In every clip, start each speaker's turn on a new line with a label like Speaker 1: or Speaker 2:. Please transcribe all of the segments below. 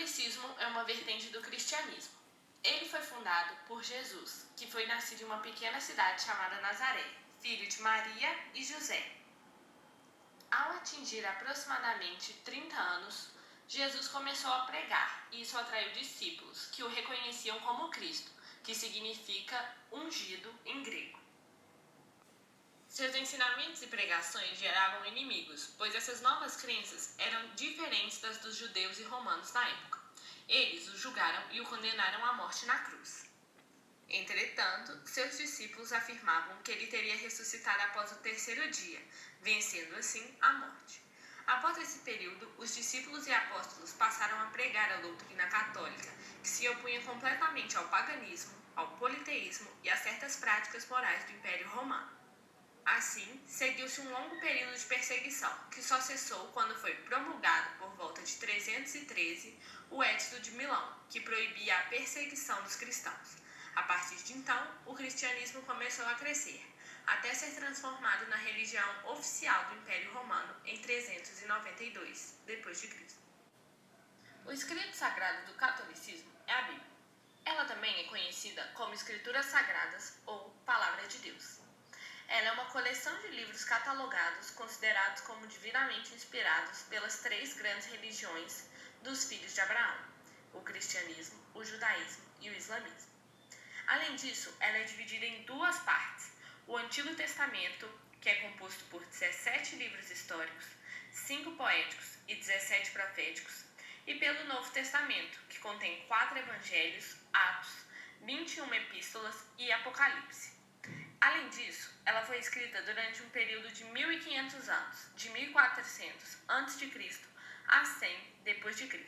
Speaker 1: catolicismo é uma vertente do cristianismo. Ele foi fundado por Jesus, que foi nascido em uma pequena cidade chamada Nazaré, filho de Maria e José. Ao atingir aproximadamente 30 anos, Jesus começou a pregar e isso atraiu discípulos que o reconheciam como Cristo, que significa ungido em grego. Seus ensinamentos e pregações geravam inimigos, pois essas novas crenças eram diferentes das dos judeus e romanos da época. Eles o julgaram e o condenaram à morte na cruz. Entretanto, seus discípulos afirmavam que ele teria ressuscitado após o terceiro dia, vencendo assim a morte. Após esse período, os discípulos e apóstolos passaram a pregar a doutrina católica, que se opunha completamente ao paganismo, ao politeísmo e a certas práticas morais do Império Romano. Assim, seguiu-se um longo período de perseguição, que só cessou quando foi promulgado, por volta de 313, o Edito de Milão, que proibia a perseguição dos cristãos. A partir de então, o cristianismo começou a crescer, até ser transformado na religião oficial do Império Romano em 392 d.C. O escrito sagrado do catolicismo é a Bíblia. Ela também é conhecida como Escrituras Sagradas ou Palavra de Deus. Ela é uma coleção de livros catalogados, considerados como divinamente inspirados pelas três grandes religiões dos filhos de Abraão: o cristianismo, o judaísmo e o islamismo. Além disso, ela é dividida em duas partes: o Antigo Testamento, que é composto por 17 livros históricos, 5 poéticos e 17 proféticos, e pelo Novo Testamento, que contém 4 evangelhos, Atos, 21 epístolas e Apocalipse. Além disso, ela foi escrita durante um período de 1500 anos, de 1400 a.C. a 100 d.C.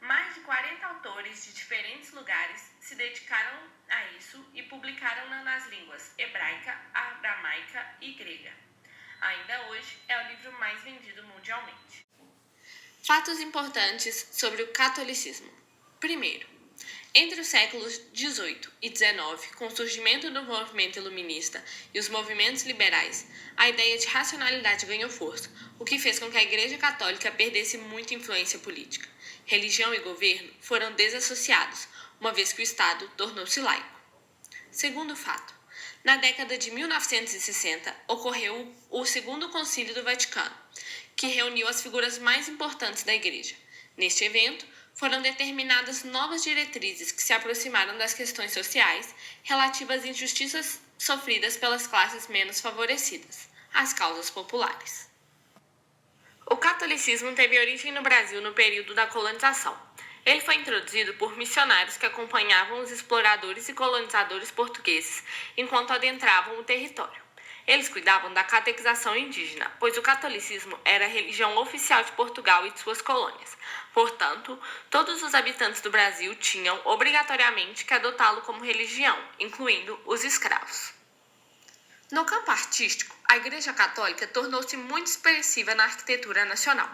Speaker 1: Mais de 40 autores de diferentes lugares se dedicaram a isso e publicaram-na nas línguas hebraica, aramaica e grega. Ainda hoje, é o livro mais vendido mundialmente. Fatos importantes sobre o catolicismo. Primeiro, entre os séculos XVIII e XIX, com o surgimento do movimento iluminista e os movimentos liberais, a ideia de racionalidade ganhou força, o que fez com que a Igreja Católica perdesse muita influência política. Religião e governo foram desassociados, uma vez que o Estado tornou-se laico. Segundo fato, na década de 1960 ocorreu o Segundo Concílio do Vaticano, que reuniu as figuras mais importantes da Igreja. Neste evento, foram determinadas novas diretrizes que se aproximaram das questões sociais relativas às injustiças sofridas pelas classes menos favorecidas, as causas populares. O catolicismo teve origem no Brasil no período da colonização. Ele foi introduzido por missionários que acompanhavam os exploradores e colonizadores portugueses enquanto adentravam o território. Eles cuidavam da catequização indígena, pois o catolicismo era a religião oficial de Portugal e de suas colônias. Portanto, todos os habitantes do Brasil tinham obrigatoriamente que adotá-lo como religião, incluindo os escravos. No campo artístico, a Igreja Católica tornou-se muito expressiva na arquitetura nacional.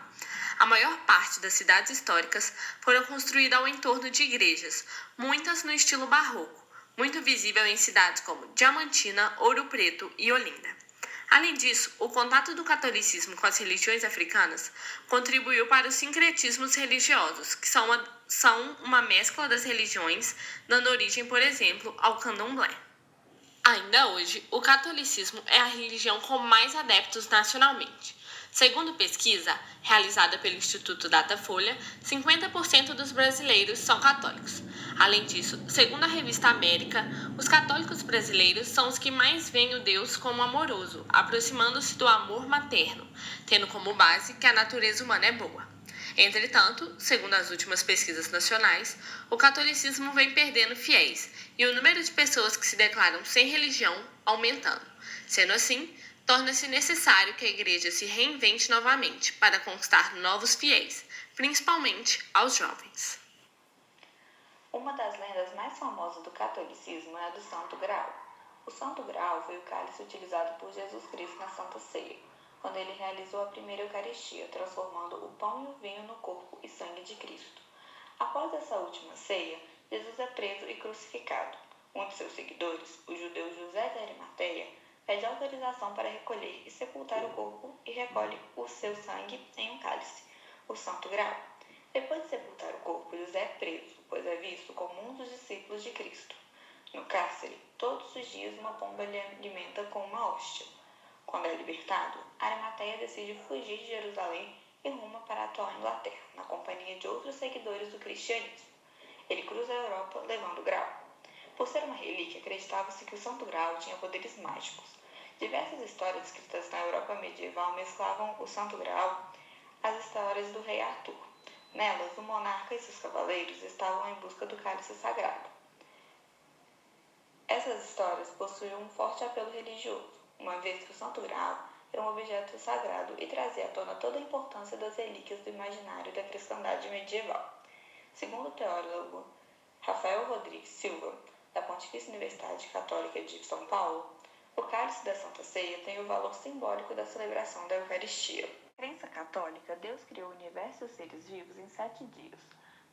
Speaker 1: A maior parte das cidades históricas foram construídas ao entorno de igrejas, muitas no estilo barroco, muito visível em cidades como Diamantina, Ouro Preto e Olinda. Além disso, o contato do catolicismo com as religiões africanas contribuiu para os sincretismos religiosos, que são uma mescla das religiões, dando origem, por exemplo, ao candomblé. Ainda hoje, o catolicismo é a religião com mais adeptos nacionalmente. Segundo pesquisa realizada pelo Instituto Datafolha, 50% dos brasileiros são católicos. Além disso, segundo a revista América, os católicos brasileiros são os que mais veem o Deus como amoroso, aproximando-se do amor materno, tendo como base que a natureza humana é boa. Entretanto, segundo as últimas pesquisas nacionais, o catolicismo vem perdendo fiéis e o número de pessoas que se declaram sem religião aumentando. Sendo assim, torna-se necessário que a Igreja se reinvente novamente para conquistar novos fiéis, principalmente aos jovens.
Speaker 2: Uma das lendas mais famosas do catolicismo é a do Santo Graal. O Santo Graal foi o cálice utilizado por Jesus Cristo na Santa Ceia, quando ele realizou a primeira Eucaristia, transformando o pão e o vinho no corpo e sangue de Cristo. Após essa última ceia, Jesus é preso e crucificado. Um de seus seguidores, o judeu José de Arimateia, pede autorização para recolher e sepultar o corpo e recolhe o seu sangue em um cálice, o Santo Graal. Depois de sepultar o corpo, preso, pois é visto como um dos discípulos de Cristo. No cárcere, todos os dias uma pomba lhe alimenta com uma hóstia. Quando é libertado, Arimateia decide fugir de Jerusalém e ruma para a atual Inglaterra, na companhia de outros seguidores do cristianismo. Ele cruza a Europa levando o Graal. Por ser uma relíquia, acreditava-se que o Santo Graal tinha poderes mágicos. Diversas histórias escritas na Europa medieval mesclavam o Santo Graal às histórias do rei Arthur. Nelas, o monarca e seus cavaleiros estavam em busca do cálice sagrado. Essas histórias possuíam um forte apelo religioso, uma vez que o Santo Graal era um objeto sagrado e trazia à tona toda a importância das relíquias do imaginário da cristandade medieval. Segundo o teólogo Rafael Rodrigues Silva, da Pontifícia Universidade Católica de São Paulo, o cálice da Santa Ceia tem o valor simbólico da celebração da Eucaristia. Na crença católica, Deus criou o universo e os seres vivos em 7 dias.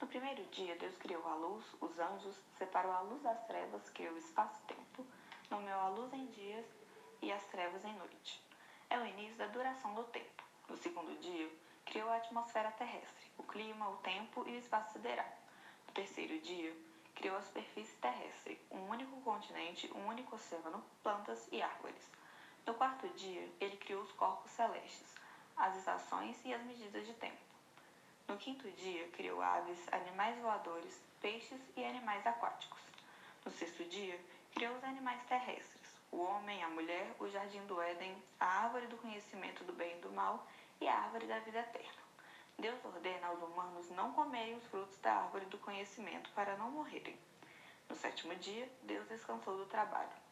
Speaker 2: No primeiro dia, Deus criou a luz, os anjos, separou a luz das trevas, criou o espaço-tempo, nomeou a luz em dias e as trevas em noite. É o início da duração do tempo. No segundo dia, criou a atmosfera terrestre, o clima, o tempo e o espaço sideral. No terceiro dia, criou a superfície terrestre, um único continente, um único oceano, plantas e árvores. No quarto dia, ele criou os corpos celestes, as estações e as medidas de tempo. No quinto dia, criou aves, animais voadores, peixes e animais aquáticos. No sexto dia, criou os animais terrestres, o homem, a mulher, o jardim do Éden, a árvore do conhecimento do bem e do mal e a árvore da vida eterna. Deus ordena aos humanos não comerem os frutos da árvore do conhecimento para não morrerem. No sétimo dia, Deus descansou do trabalho.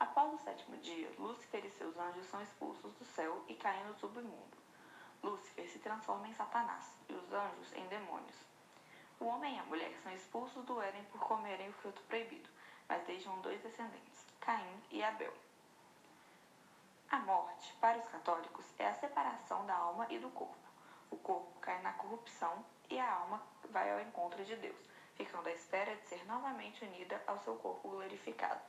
Speaker 2: Após o sétimo dia, Lúcifer e seus anjos são expulsos do céu e caem no submundo. Lúcifer se transforma em Satanás e os anjos em demônios. O homem e a mulher são expulsos do Éden por comerem o fruto proibido, mas deixam 2 descendentes, Caim e Abel. A morte, para os católicos, é a separação da alma e do corpo. O corpo cai na corrupção e a alma vai ao encontro de Deus, ficando à espera de ser novamente unida ao seu corpo glorificado.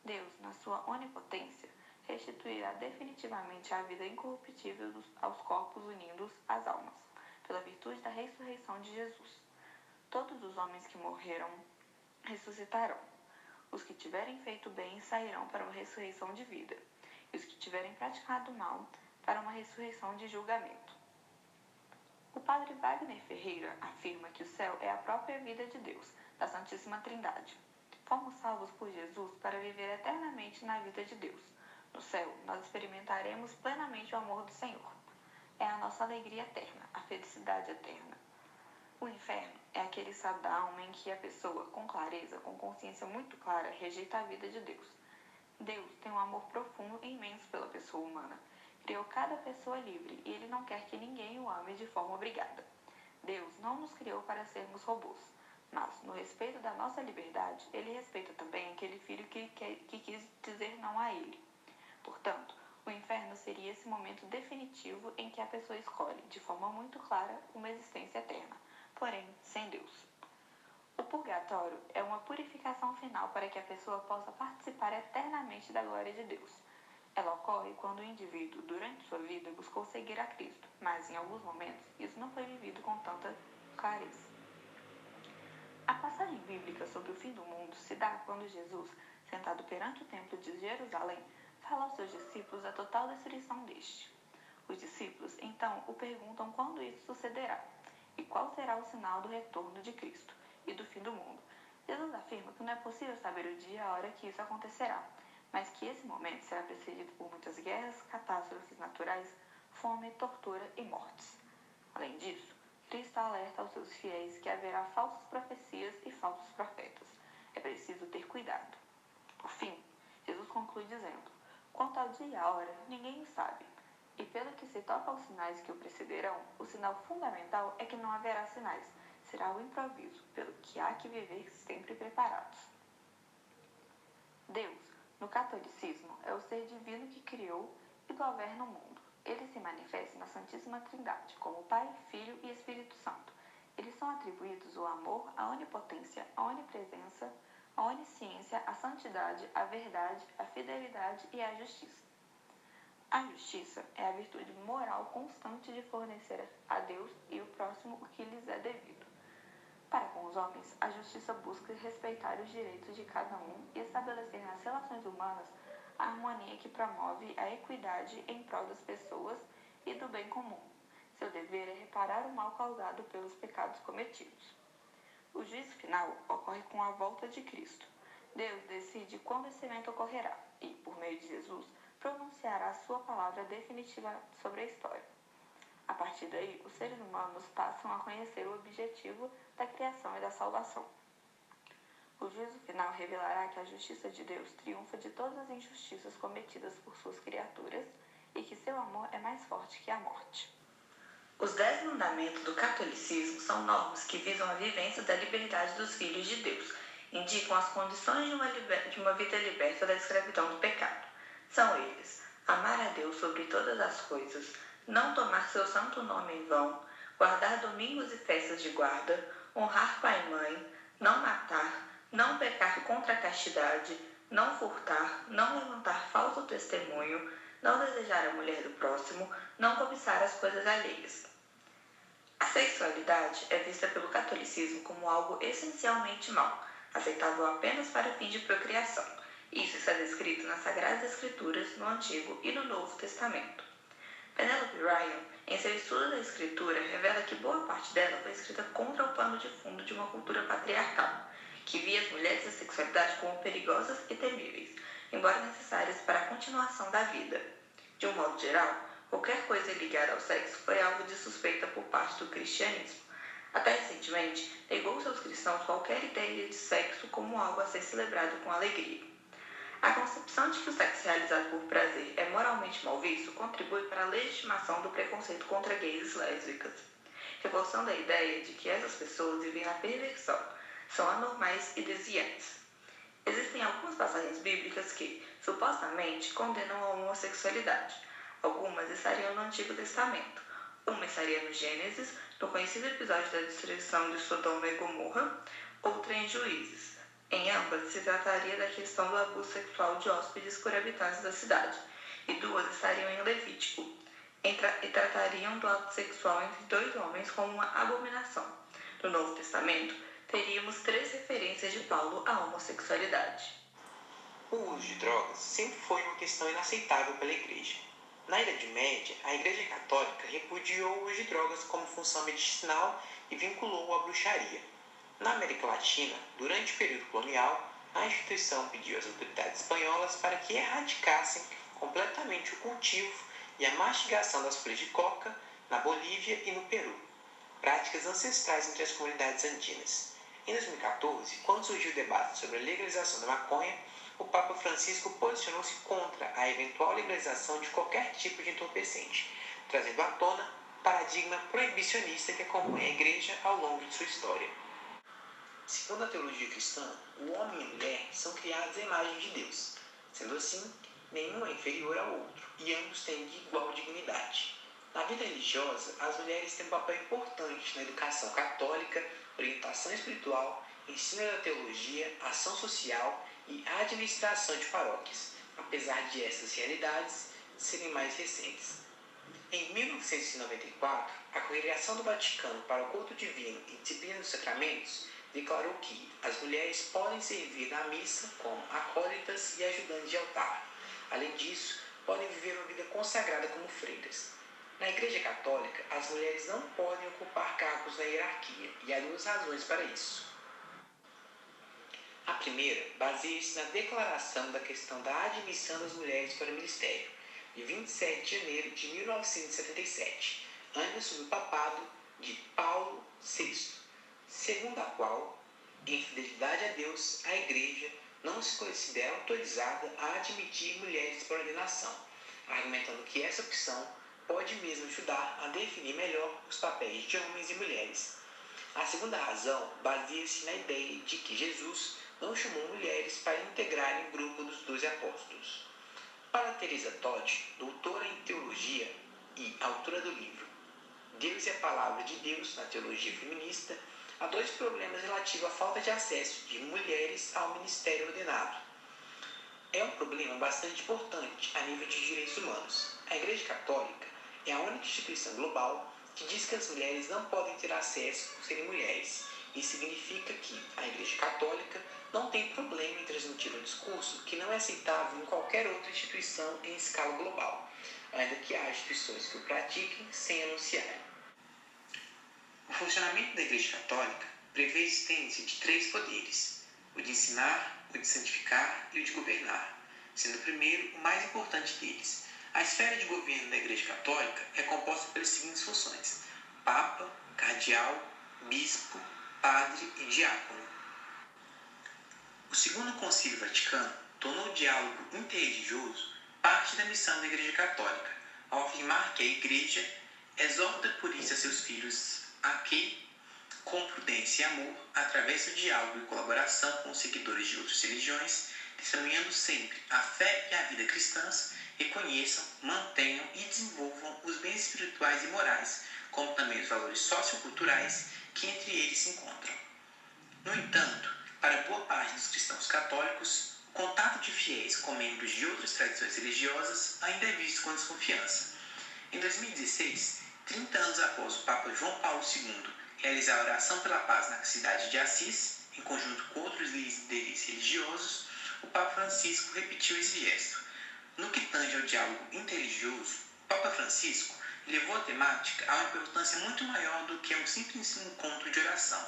Speaker 2: Deus, na sua onipotência, restituirá definitivamente a vida incorruptível aos corpos unindo-os às almas, pela virtude da ressurreição de Jesus. Todos os homens que morreram ressuscitarão. Os que tiverem feito bem sairão para uma ressurreição de vida, e os que tiverem praticado mal para uma ressurreição de julgamento. O padre Wagner Ferreira afirma que o céu é a própria vida de Deus, da Santíssima Trindade. Fomos salvos por Jesus para viver eternamente na vida de Deus. No céu, nós experimentaremos plenamente o amor do Senhor. É a nossa alegria eterna, a felicidade eterna. O inferno é aquele estado da alma em que a pessoa, com clareza, com consciência muito clara, rejeita a vida de Deus. Deus tem um amor profundo e imenso pela pessoa humana. Criou cada pessoa livre e Ele não quer que ninguém o ame de forma obrigada. Deus não nos criou para sermos robôs, mas, no respeito da nossa liberdade, Ele respeita também aquele filho que quis dizer não a Ele. Portanto, o inferno seria esse momento definitivo em que a pessoa escolhe, de forma muito clara, uma existência eterna, porém sem Deus. O purgatório é uma purificação final para que a pessoa possa participar eternamente da glória de Deus. Ela ocorre quando o indivíduo, durante sua vida, buscou seguir a Cristo, mas, em alguns momentos, isso não foi vivido com tanta clareza. A passagem bíblica sobre o fim do mundo se dá quando Jesus, sentado perante o templo de Jerusalém, fala aos seus discípulos a total destruição deste. Os discípulos, então, o perguntam quando isso sucederá e qual será o sinal do retorno de Cristo e do fim do mundo. Jesus afirma que não é possível saber o dia e a hora que isso acontecerá, mas que esse momento será precedido por muitas guerras, catástrofes naturais, fome, tortura e mortes. Além disso, Cristo alerta aos seus fiéis que haverá falsas profecias e falsos profetas. É preciso ter cuidado. Por fim, Jesus conclui dizendo: quanto ao dia e à hora, ninguém o sabe. E pelo que se toca aos sinais que o precederão, o sinal fundamental é que não haverá sinais, será o improviso, pelo que há que viver sempre preparados. Deus, no catolicismo, é o ser divino que criou e governa o mundo. Ele se manifesta na Santíssima Trindade, como Pai, Filho e Espírito Santo. Eles são atribuídos o amor, a onipotência, a onipresença, a onisciência, a santidade, a verdade, a fidelidade e a justiça. A justiça é a virtude moral constante de fornecer a Deus e o próximo o que lhes é devido. Para com os homens, a justiça busca respeitar os direitos de cada um e estabelecer nas relações humanas a harmonia que promove a equidade em prol das pessoas e do bem comum. Seu dever é reparar o mal causado pelos pecados cometidos. O juízo final ocorre com a volta de Cristo. Deus decide quando esse evento ocorrerá e, por meio de Jesus, pronunciará sua palavra definitiva sobre a história. A partir daí, os seres humanos passam a conhecer o objetivo da criação e da salvação. O juízo final revelará que a justiça de Deus triunfa de todas as injustiças cometidas por suas criaturas e que seu amor é mais forte que a morte. Os 10 mandamentos do catolicismo são normas que visam a vivência da liberdade dos filhos de Deus, indicam as condições de uma vida liberta da escravidão do pecado. São eles: amar a Deus sobre todas as coisas, não tomar seu santo nome em vão, guardar domingos e festas de guarda, honrar pai e mãe, não matar, não pecar contra a castidade, não furtar, não levantar falso testemunho, não desejar a mulher do próximo, não cobiçar as coisas alheias. A sexualidade é vista pelo catolicismo como algo essencialmente mau, aceitável apenas para fins de procriação. Isso está descrito nas Sagradas Escrituras, no Antigo e no Novo Testamento. Penelope Ryan, em seu estudo da Escritura, revela que boa parte dela foi escrita contra o pano de fundo de uma cultura patriarcal, que via as mulheres e a sexualidade como perigosas e temíveis, embora necessárias para a continuação da vida. De um modo geral, qualquer coisa ligada ao sexo foi alvo de suspeita por parte do cristianismo. Até recentemente, negou-se aos cristãos qualquer ideia de sexo como algo a ser celebrado com alegria. A concepção de que o sexo realizado por prazer é moralmente mal visto contribui para a legitimação do preconceito contra gays e lésbicas, reforçando a ideia de que essas pessoas vivem na perversão, são anormais e desviantes. Existem algumas passagens bíblicas que, supostamente, condenam a homossexualidade. Algumas estariam no Antigo Testamento. Uma estaria no Gênesis, no conhecido episódio da destruição de Sodoma e Gomorra, outra em Juízes. Em ambas, se trataria da questão do abuso sexual de hóspedes por habitantes da cidade, e duas estariam em Levítico, e tratariam do ato sexual entre dois homens como uma abominação. No Novo Testamento, teríamos 3 referências de Paulo à homossexualidade.
Speaker 3: O uso de drogas sempre foi uma questão inaceitável pela Igreja. Na Idade Média, a Igreja Católica repudiou o uso de drogas como função medicinal e vinculou-o à bruxaria. Na América Latina, durante o período colonial, a instituição pediu às autoridades espanholas para que erradicassem completamente o cultivo e a mastigação das folhas de coca na Bolívia e no Peru, práticas ancestrais entre as comunidades andinas. Em 2014, quando surgiu o debate sobre a legalização da maconha, o Papa Francisco posicionou-se contra a eventual legalização de qualquer tipo de entorpecente, trazendo à tona o paradigma proibicionista que acompanha a Igreja ao longo de sua história. Segundo a teologia cristã, o homem e a mulher são criados à imagem de Deus. Sendo assim, nenhum é inferior ao outro, e ambos têm igual dignidade. Na vida religiosa, as mulheres têm um papel importante na educação católica, orientação espiritual, ensino da teologia, ação social e administração de paróquias, apesar de essas realidades serem mais recentes. Em 1994, a Congregação do Vaticano para o Culto Divino e Disciplina dos Sacramentos declarou que as mulheres podem servir na missa como acólitas e ajudantes de altar. Além disso, podem viver uma vida consagrada como freiras. Na Igreja Católica, as mulheres não podem ocupar cargos na hierarquia, e há 2 razões para isso. A primeira baseia-se na Declaração da Questão da Admissão das Mulheres para o Ministério, de 27 de janeiro de 1977, ainda sob o papado de Paulo VI, segundo a qual, em fidelidade a Deus, a Igreja não se considera autorizada a admitir mulheres para ordenação, argumentando que essa opção pode mesmo ajudar a definir melhor os papéis de homens e mulheres. A segunda razão baseia-se na ideia de que Jesus não chamou mulheres para integrarem o grupo dos 12 apóstolos. Para Teresa Todd, doutora em teologia e autora do livro Deus e a Palavra de Deus na Teologia Feminista, há 2 problemas relativos à falta de acesso de mulheres ao ministério ordenado. É um problema bastante importante a nível de direitos humanos. A Igreja Católica é a única instituição global que diz que as mulheres não podem ter acesso por serem mulheres, e Isso significa que a Igreja Católica não tem problema em transmitir um discurso que não é aceitável em qualquer outra instituição em escala global, ainda que haja instituições que o pratiquem sem anunciarem. O funcionamento da Igreja Católica prevê a existência de 3 poderes: o de ensinar, o de santificar e o de governar, sendo o primeiro o mais importante deles. A esfera de governo da Igreja Católica é composta pelas seguintes funções: Papa, Cardeal, Bispo, Padre e Diácono. O Segundo Concílio Vaticano tornou o diálogo interreligioso parte da missão da Igreja Católica, ao afirmar que a Igreja exorta por isso a seus filhos a que, com prudência e amor, através do diálogo e colaboração com os seguidores de outras religiões, testemunhando sempre a fé e a vida cristãs, reconheçam, mantenham e desenvolvam os bens espirituais e morais, como também os valores socioculturais que entre eles se encontram. No entanto, para boa parte dos cristãos católicos, o contato de fiéis com membros de outras tradições religiosas ainda é visto com desconfiança. Em 2016, 30 anos após o Papa João Paulo II realizar a oração pela paz na cidade de Assis, em conjunto com outros líderes religiosos, o Papa Francisco repetiu esse gesto. No que tange ao diálogo interreligioso, o Papa Francisco levou a temática a uma importância muito maior do que um simples encontro de oração.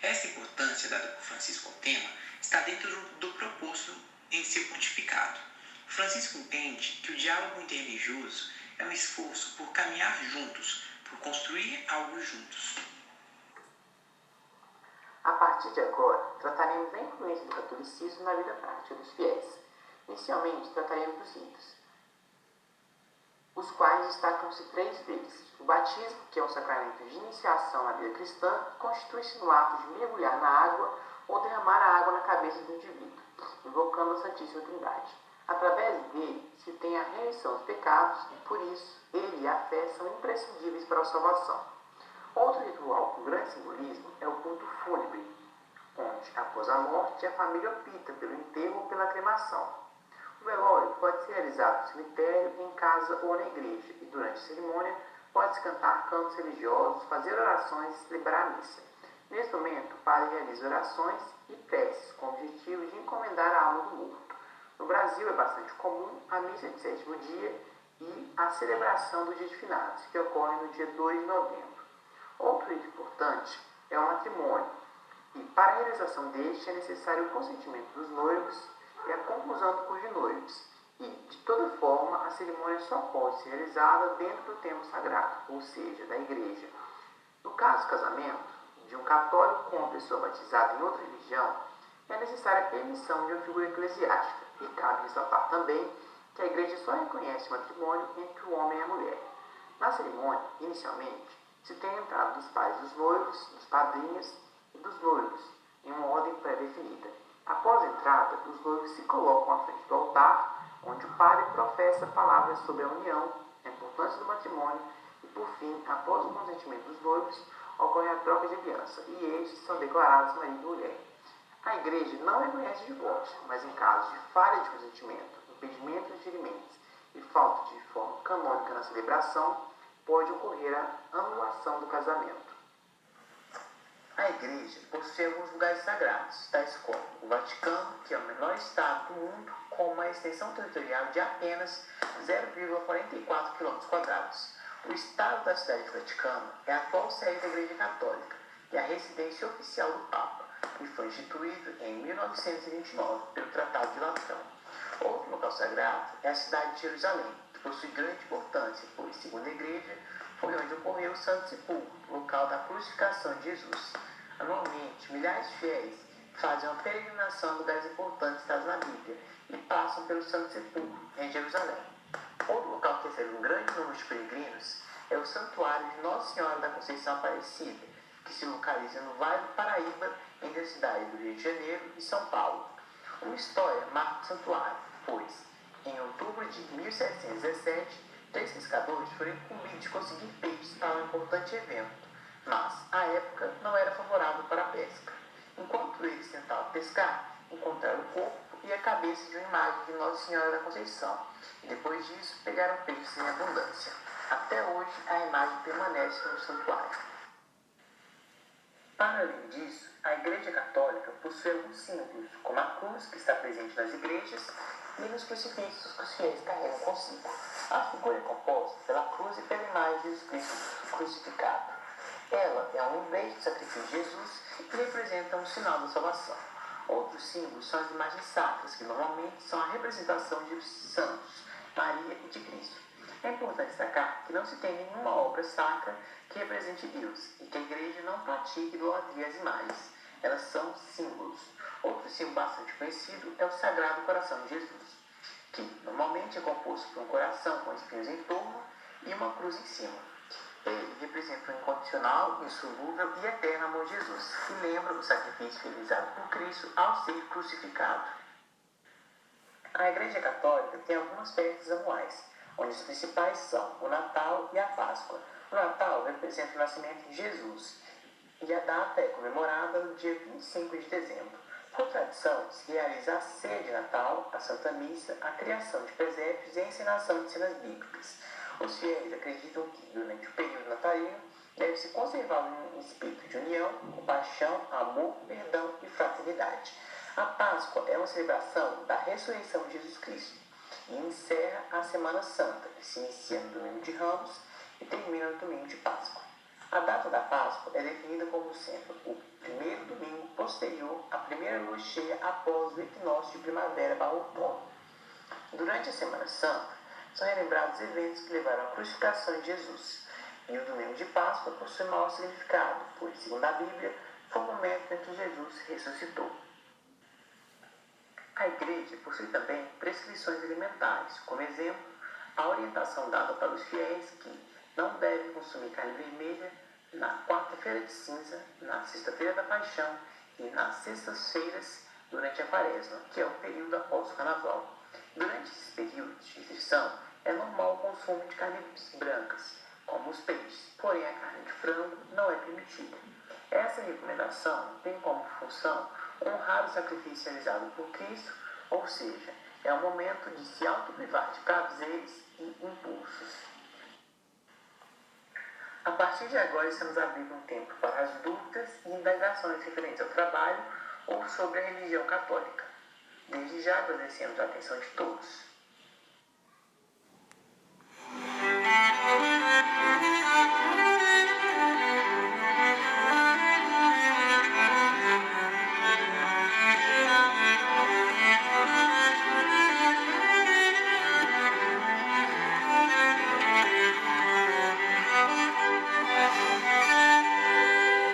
Speaker 3: Essa importância dada por Francisco ao tema está dentro do proposto em seu pontificado. Francisco entende que o diálogo interreligioso é um esforço por caminhar juntos, por construir algo juntos.
Speaker 4: A partir de agora, trataremos da influência do catolicismo na vida prática dos fiéis. Inicialmente, trataremos dos ritos, os quais destacam-se 3 deles. O batismo, que é um sacramento de iniciação na vida cristã, constitui-se no ato de mergulhar na água ou derramar a água na cabeça do indivíduo, invocando a Santíssima Trindade. Através dele, se tem a remissão dos pecados e, por isso, ele e a fé são imprescindíveis para a salvação. Outro ritual com grande simbolismo é o culto fúnebre, onde, após a morte, a família opta pelo enterro ou pela cremação. O velório pode ser realizado no cemitério, em casa ou na igreja, e durante a cerimônia pode-se cantar cantos religiosos, fazer orações e celebrar a missa. Nesse momento, o padre realiza orações e preces com o objetivo de encomendar a alma do morto. No Brasil é bastante comum a missa de 7º dia e a celebração do dia de finados, que ocorre no dia 2 de novembro. Outro rito importante é o matrimônio, e para a realização deste é necessário o consentimento dos noivos e a conclusão do curso de noivos. E, de toda forma, a cerimônia só pode ser realizada dentro do templo sagrado, ou seja, da igreja. No caso do casamento de um católico com uma pessoa batizada em outra religião, é necessária a permissão de uma figura eclesiástica, e cabe ressaltar também que a igreja só reconhece o matrimônio entre o homem e a mulher. Na cerimônia, inicialmente, se tem a entrada dos pais dos noivos, dos padrinhos e dos noivos, em uma ordem pré-definida. Após a entrada, os noivos se colocam à frente do altar, onde o padre professa palavras sobre a união, a importância do matrimônio e, por fim, após o consentimento dos noivos, ocorre a troca de aliança e estes são declarados marido e mulher. A igreja não reconhece o divórcio, mas em caso de falha de consentimento, impedimento de ferimentos e falta de forma canônica na celebração, pode ocorrer a anulação do casamento. A igreja possui alguns lugares sagrados, tais como o Vaticano, que é o menor estado do mundo, com uma extensão territorial de apenas 0,44 km². O estado da cidade do Vaticano é a atual sede da Igreja Católica e a residência oficial do Papa, e foi instituído em 1929 pelo Tratado de Latrão. Outro local sagrado é a cidade de Jerusalém, que possui grande importância, pois, segundo a igreja, foi onde ocorreu o Santo Sepulcro, local da crucificação de Jesus. Anualmente, milhares de fiéis fazem uma peregrinação a lugares importantes citados na Bíblia e passam pelo Santo Sepulcro, em Jerusalém. Outro local que recebe um grande número de peregrinos é o Santuário de Nossa Senhora da Conceição Aparecida, que se localiza no Vale do Paraíba, entre as cidades do Rio de Janeiro e São Paulo. Uma história marca o santuário, pois, em outubro de 1717, 3 pescadores foram incumbidos de conseguir peixes para um importante evento, mas a época não era favorável para a pesca. Enquanto eles tentavam pescar, encontraram o corpo e a cabeça de uma imagem de Nossa Senhora da Conceição, e depois disso pegaram peixes em abundância. Até hoje, a imagem permanece no santuário. Para além disso, a Igreja Católica possui alguns símbolos, como a cruz, que está presente nas igrejas, e nos crucifixos que os fiéis carregam consigo. A figura é composta pela cruz e pela imagem de Jesus Cristo crucificado. Ela é um lembrete do sacrifício de Jesus e representa um sinal da salvação. Outros símbolos são as imagens sacras, que normalmente são a representação de santos, Maria e de Cristo. É importante destacar que não se tem nenhuma obra sacra que represente Deus e que a Igreja não pratique idolatria às imagens. Elas são símbolos. Outro símbolo bastante conhecido é o Sagrado Coração de Jesus, que normalmente é composto por um coração com espinhos em torno e uma cruz em cima. Ele representa o incondicional, insolúvel e eterno amor de Jesus, que lembra o sacrifício realizado por Cristo ao ser crucificado. A Igreja Católica tem algumas festas anuais, onde os principais são o Natal e a Páscoa. O Natal representa o nascimento de Jesus e a data é comemorada no dia 25 de dezembro. Por tradição, se realiza a ceia de Natal, a Santa Missa, a criação de presépios e a encenação de cenas bíblicas. Os fiéis acreditam que, durante o período natalino, deve-se conservar um espírito de união, compaixão, amor, perdão e fraternidade. A Páscoa é uma celebração da ressurreição de Jesus Cristo e encerra a Semana Santa, que se inicia no Domingo de Ramos e termina no Domingo de Páscoa. A data da Páscoa é definida como sendo o primeiro domingo posterior à primeira lua cheia após o equinócio de primavera/outono. Durante a Semana Santa, são relembrados eventos que levaram à crucificação de Jesus, e o Domingo de Páscoa possui maior significado, pois, segundo a Bíblia, foi o momento em que Jesus ressuscitou. A Igreja possui também prescrições alimentares, como exemplo, a orientação dada para os fiéis que não devem consumir carne vermelha na quarta-feira de cinza, na sexta-feira da paixão e nas sextas-feiras durante a quaresma, que é o período após o carnaval. Durante esses períodos de restrição, é normal o consumo de carnes brancas, como os peixes, porém a carne de frango não é permitida. Essa recomendação tem como função honrar o sacrifício realizado por Cristo, ou seja, é o momento de se autoprivar de prazeres e impulsos. A partir de agora, estamos abrindo um tempo para as dúvidas e indagações referentes ao trabalho ou sobre a religião católica. Desde já agradecemos a atenção de todos.